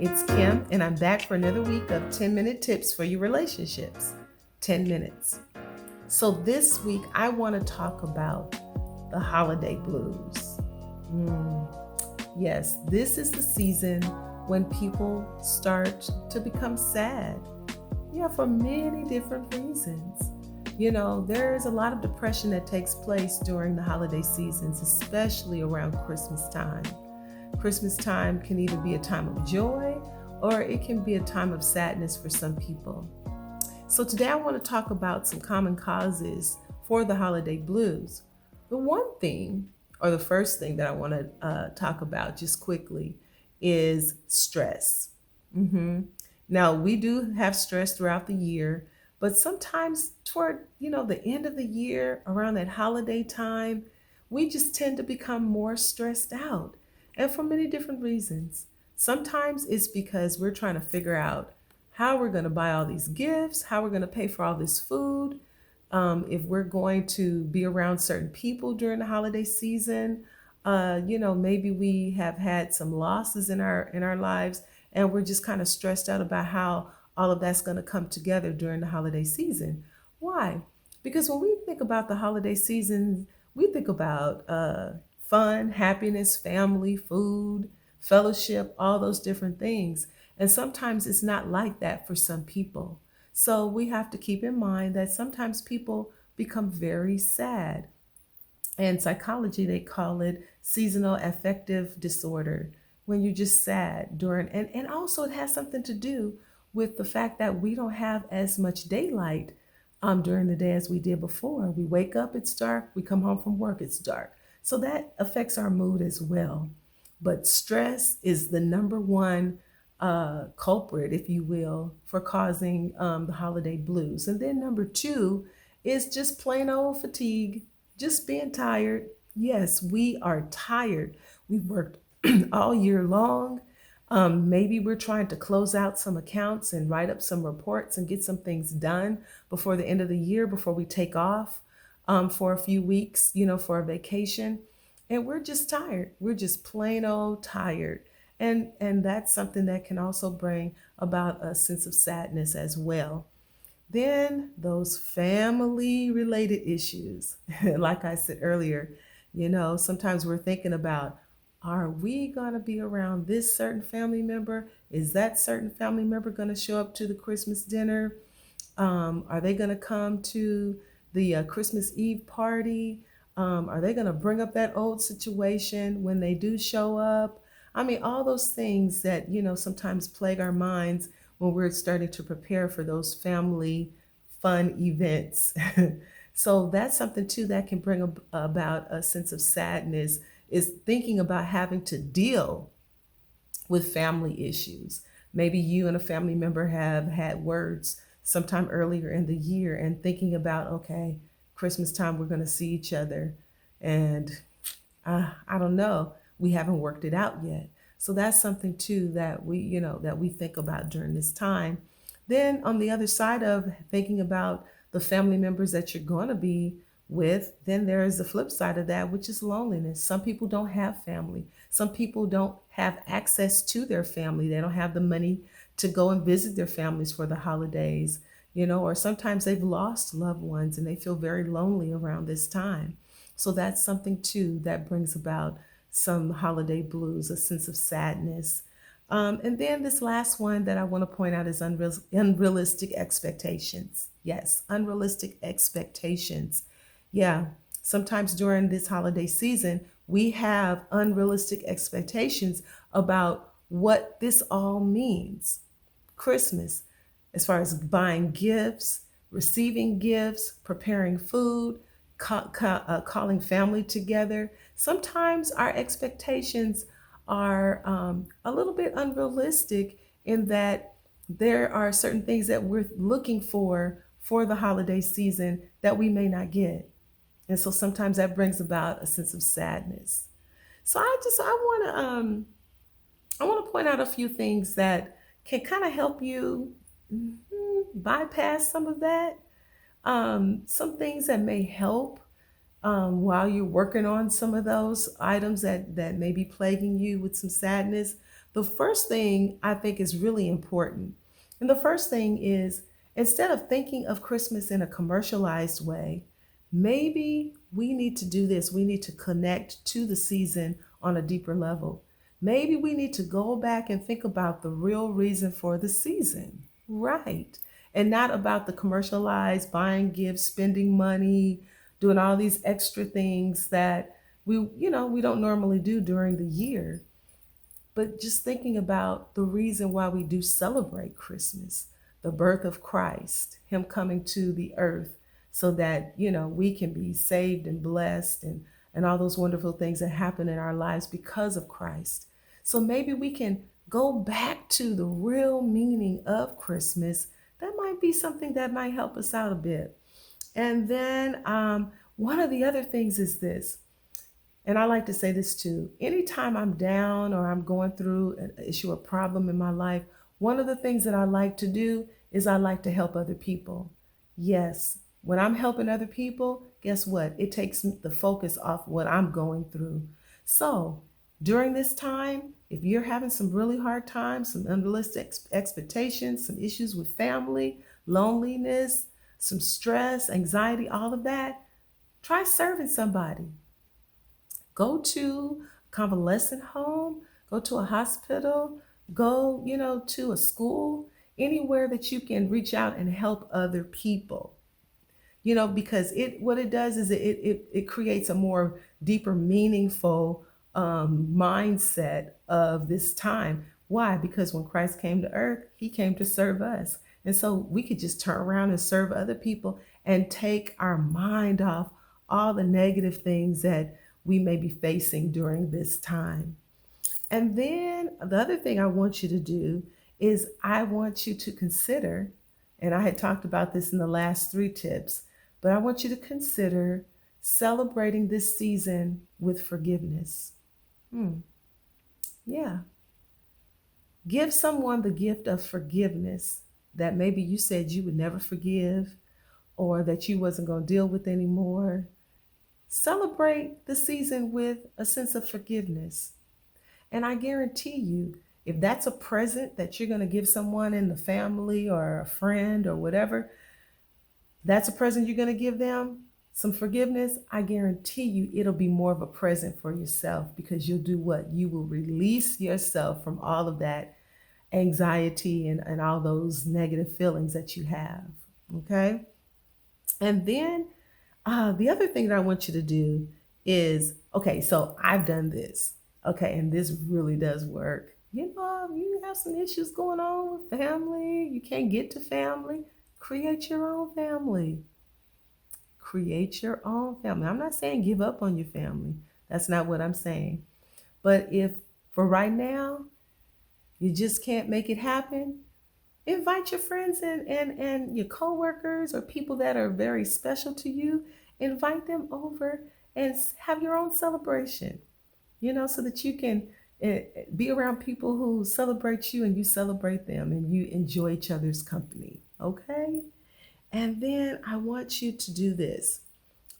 it's Kim, and I'm back for another week of 10-minute tips for your relationships. 10 minutes. So, this week, I want to talk about the holiday blues. Mm, yes, this is the season when people start to become sad. Yeah, for many different reasons. There's a lot of depression that takes place during the holiday seasons, especially around Christmas time. Christmas time can either be a time of joy or it can be a time of sadness for some people. So, today I want to talk about some common causes for the holiday blues. The one thing, or the first thing that I want to talk about just quickly, is stress. hmm Now, we do have stress throughout the year, but sometimes toward the end of the year, around that holiday time, we just tend to become more stressed out, and for many different reasons. Sometimes it's because we're trying to figure out how we're going to buy all these gifts, how we're going to pay for all this food, if we're going to be around certain people during the holiday season. Maybe we have had some losses in our lives, and we're just kind of stressed out about how all of that's going to come together during the holiday season. Why? Because when we think about the holiday season, we think about fun, happiness, family, food, fellowship, all those different things. And sometimes it's not like that for some people. So we have to keep in mind that sometimes people become very sad. In psychology, they call it seasonal affective disorder, when you're just sad during, and also it has something to do with the fact that we don't have as much daylight during the day as we did before. We wake up, it's dark. We come home from work, it's dark. So that affects our mood as well. But stress is the number one culprit, if you will, for causing the holiday blues. And then number two is just plain old fatigue, just being tired. Yes, we are tired. We've worked all year long. Maybe we're trying to close out some accounts and write up some reports and get some things done before the end of the year, before we take off for a few weeks, for a vacation. And we're just tired. We're just plain old tired. And that's something that can also bring about a sense of sadness as well. Then those family related issues, like I said earlier, sometimes we're thinking about, are we going to be around this certain family member? Is that certain family member going to show up to the Christmas dinner? Are they going to come to the Christmas Eve party? Are they going to bring up that old situation when they do show up? I mean, all those things that, sometimes plague our minds when we're starting to prepare for those family fun events. So that's something too that can bring about a sense of sadness, is thinking about having to deal with family issues. Maybe you and a family member have had words sometime earlier in the year, and thinking about, okay, Christmas time, we're going to see each other. And I don't know, we haven't worked it out yet. So that's something too that we think about during this time. Then on the other side of thinking about the family members that you're going to be with, then there is the flip side of that, which is loneliness. Some people don't have family. Some people don't have access to their family. They don't have the money to go and visit their families for the holidays, or sometimes they've lost loved ones and they feel very lonely around this time. So that's something too that brings about some holiday blues, a sense of sadness. And then this last one that I want to point out is unrealistic expectations. Yes, unrealistic expectations. Yeah, sometimes during this holiday season, we have unrealistic expectations about what this all means. Christmas, as far as buying gifts, receiving gifts, preparing food, calling family together. Sometimes our expectations are a little bit unrealistic, in that there are certain things that we're looking for the holiday season that we may not get. And so sometimes that brings about a sense of sadness. So I want to point out a few things that can kind of help you bypass some of that. Some things that may help while you're working on some of those items that may be plaguing you with some sadness. The first thing I think is really important. And the first thing is, instead of thinking of Christmas in a commercialized way, maybe we need to do this. We need to connect to the season on a deeper level. Maybe we need to go back and think about the real reason for the season, right? And not about the commercialized buying gifts, spending money, doing all these extra things that we don't normally do during the year, but just thinking about the reason why we do celebrate Christmas, the birth of Christ, Him coming to the earth so that, we can be saved and blessed and all those wonderful things that happen in our lives because of Christ. So maybe we can go back to the real meaning of Christmas. That might be something that might help us out a bit. And then one of the other things is this, and I like to say this too. Anytime I'm down or I'm going through an issue or problem in my life, one of the things that I like to do is I like to help other people. Yes, when I'm helping other people, guess what? It takes the focus off what I'm going through. So during this time, if you're having some really hard times, some unrealistic expectations, some issues with family, loneliness, some stress, anxiety, all of that, try serving somebody. Go to a convalescent home, go to a hospital, go, to a school, anywhere that you can reach out and help other people. Because it what it does is it creates a more deeper, meaningful mindset of this time. Why? Because when Christ came to earth, He came to serve us. And so we could just turn around and serve other people and take our mind off all the negative things that we may be facing during this time. And then the other thing I want you to do is I want you to consider, and I had talked about this in the last 3 tips, but I want you to consider celebrating this season with forgiveness. Yeah. Give someone the gift of forgiveness that maybe you said you would never forgive or that you wasn't going to deal with anymore. Celebrate the season with a sense of forgiveness. And I guarantee you, if that's a present that you're going to give someone in the family or a friend or whatever, that's a present you're going to give them, some forgiveness, I guarantee you it'll be more of a present for yourself because you'll do what? You will release yourself from all of that anxiety and all those negative feelings that you have. Okay? And then the other thing that I want you to do is, okay, so I've done this. Okay, and this really does work. You have some issues going on with family, you can't get to family, create your own family. Create your own family. I'm not saying give up on your family. That's not what I'm saying. But if for right now, you just can't make it happen, invite your friends and your coworkers or people that are very special to you. Invite them over and have your own celebration, so that you can be around people who celebrate you and you celebrate them and you enjoy each other's company. Okay? And then I want you to do this.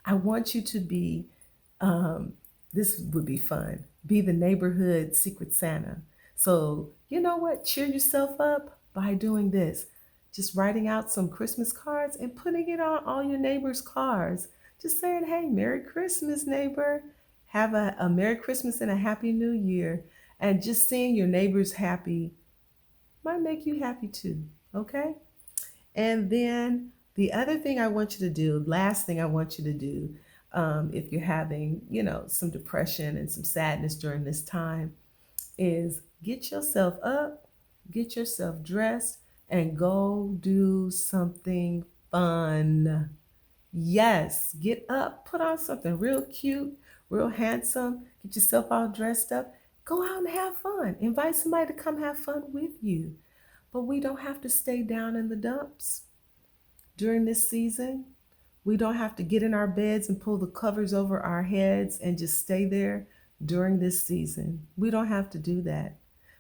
I want you to be, this would be fun, be the neighborhood Secret Santa. So, you know what? Cheer yourself up by doing this. Just writing out some Christmas cards and putting it on all your neighbors' cars. Just saying, hey, Merry Christmas, neighbor. Have a Merry Christmas and a Happy New Year. And just seeing your neighbors happy might make you happy too. Okay? And then the other thing I want you to do, last thing I want you to do, if you're having, some depression and some sadness during this time, is get yourself up, get yourself dressed, and go do something fun. Yes, get up, put on something real cute, real handsome, get yourself all dressed up, go out and have fun. Invite somebody to come have fun with you. But we don't have to stay down in the dumps during this season. We don't have to get in our beds and pull the covers over our heads and just stay there during this season. We don't have to do that.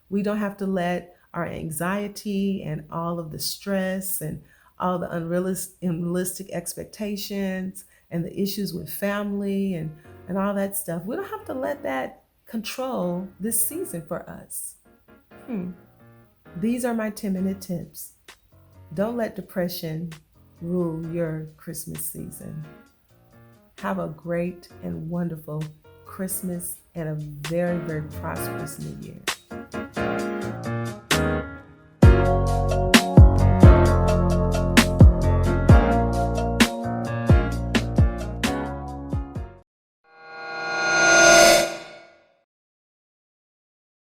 We don't have to let our anxiety and all of the stress and all the unrealistic expectations and the issues with family and all that stuff, we don't have to let that control this season for us. These are my 10-minute tips. Don't let depression rule your Christmas season. Have a great and wonderful Christmas and a very, very prosperous New Year.